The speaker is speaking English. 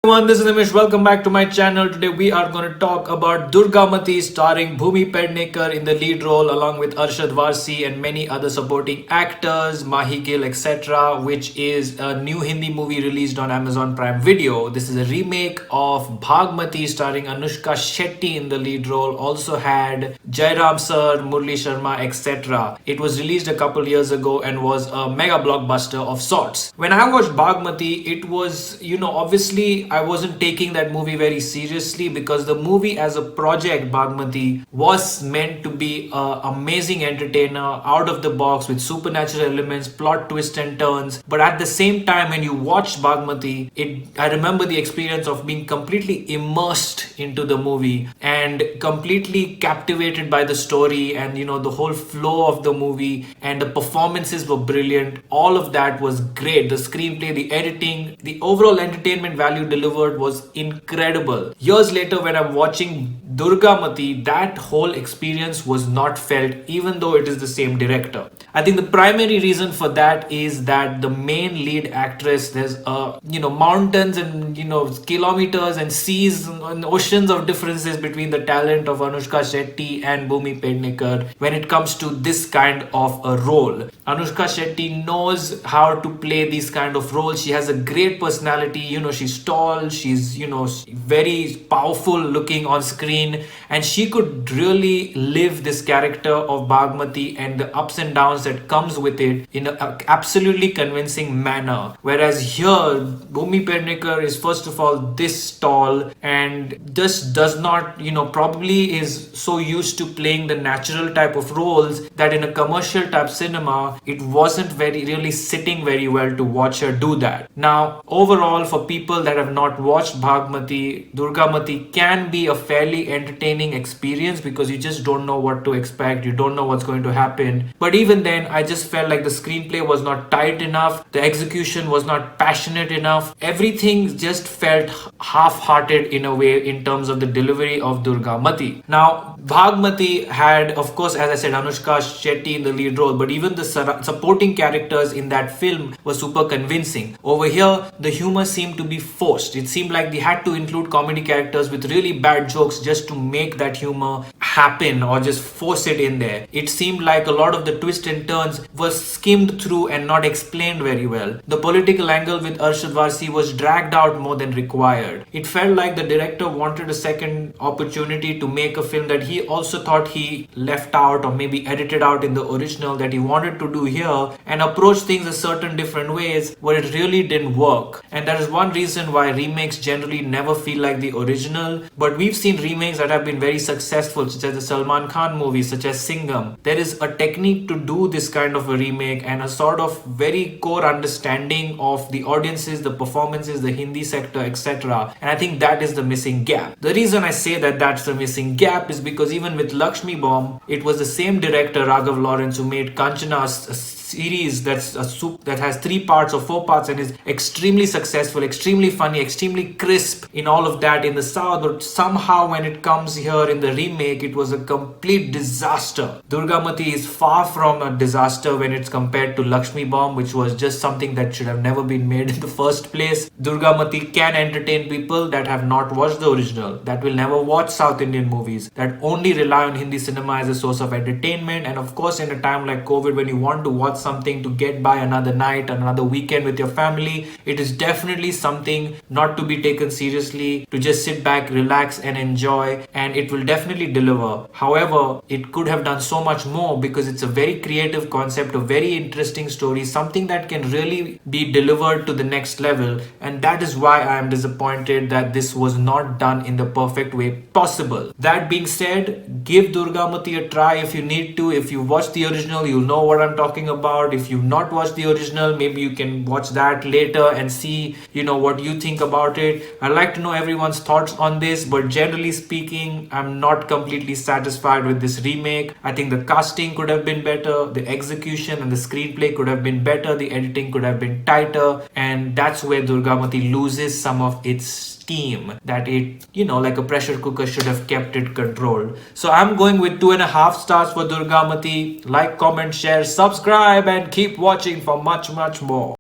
Everyone, this is Nimish. Welcome back to my channel. Today we are going to talk about Durgamati starring Bhumi Pednekar in the lead role along with Arshad Varsi and many other supporting actors, Mahi Gill, etc., which is a new Hindi movie released on Amazon Prime Video. This is a remake of Bhagmati starring Anushka Shetty in the lead role. Also had Jairam Sir, Murli Sharma, etc. It was released a couple years ago and was a mega blockbuster of sorts. When I watched Bhagmati, it was, obviously I wasn't taking that movie very seriously because the movie as a project, Bhagmati, was meant to be an amazing entertainer, out of the box with supernatural elements, plot twists and turns. But at the same time, when you watched Bhagmati, I remember the experience of being completely immersed into the movie and completely captivated by the story and the whole flow of the movie, and the performances were brilliant. All of that was great. The screenplay, the editing, the overall entertainment value delivered was incredible. Years later, when I'm watching Durgamati, that whole experience was not felt, even though it is the same director. I think the primary reason for that is that the main lead actress, there's mountains and kilometers and seas and oceans of differences between the talent of Anushka Shetty and Bhumi Pednekar when it comes to this kind of a role. Anushka Shetty knows how to play these kind of roles. She has a great personality. She's tall, she's very powerful looking on screen, and she could really live this character of Bhagmati and the ups and downs that comes with it in an absolutely convincing manner. Whereas here, Bhumi Pednekar is first of all this tall and just does not, probably is so used to playing the natural type of roles that in a commercial type cinema, it wasn't really sitting very well to watch her do that. Now, overall, for people that have not watched Bhagmati, Durgamati can be a fairly entertaining experience because you just don't know what to expect, you don't know what's going to happen. But even then, I just felt like the screenplay was not tight enough, the execution was not passionate enough, everything just felt half-hearted in a way in terms of the delivery of Durgamati. Now, Bhagmati had, of course, as I said, Anushka Shetty in the lead role, but even the supporting characters in that film were super convincing. Over here, the humor seemed to be forced. It seemed like they had to include comedy characters with really bad jokes just to make that humor happen or just force it in there. It seemed like a lot of the twists and turns were skimmed through and not explained very well. The political angle with Arshad Varsi was dragged out more than required. It felt like the director wanted a second opportunity to make a film that he also thought he left out or maybe edited out in the original, that he wanted to do here and approach things a certain different ways where it really didn't work. And that is one reason why remakes generally never feel like the original. But we've seen remakes that have been very successful, such as the Salman Khan movies, such as Singham. There is a technique to do this kind of a remake and a sort of very core understanding of the audiences, the performances, the Hindi sector, etc. And I think that is the missing gap. The reason I say that that's the missing gap is because even with Lakshmi Bomb, it was the same director, Raghav Lawrence, who made Kanchana, a series that has 3 parts or 4 parts and is extremely successful, extremely funny, extremely crisp in all of that in the south. But somehow when it comes here in the remake, it was a complete disaster. Durgamati is far from a disaster when it's compared to Lakshmi Bomb, which was just something that should have never been made in the first place. Durgamati can entertain people that have not watched the original, that will never watch South Indian movies, that only rely on Hindi cinema as a source of entertainment. And of course, in a time like COVID, when you want to watch something to get by another night, another weekend with your family, it is definitely something not to be taken seriously, to just sit back, relax and enjoy, and it will definitely deliver. However, it could have done so much more because it's a very creative concept, a very interesting story, something that can really be delivered to the next level, and that is why I am disappointed that this was not done in the perfect way possible. That being said, give Durgamati a try if you need to. If you watch the original, you'll know what I'm talking about. If you've not watched the original, maybe you can watch that later and see what you think about it. I'd like to know everyone's thoughts on this, but generally speaking, I'm not completely satisfied with this remake. I think the casting could have been better, the execution and the screenplay could have been better, the editing could have been tighter, and that's where Durgamati loses some of its steam that it, like a pressure cooker, should have kept it controlled. So I'm going with 2.5 stars for Durgamati. Like, comment, share, subscribe, and keep watching for much more.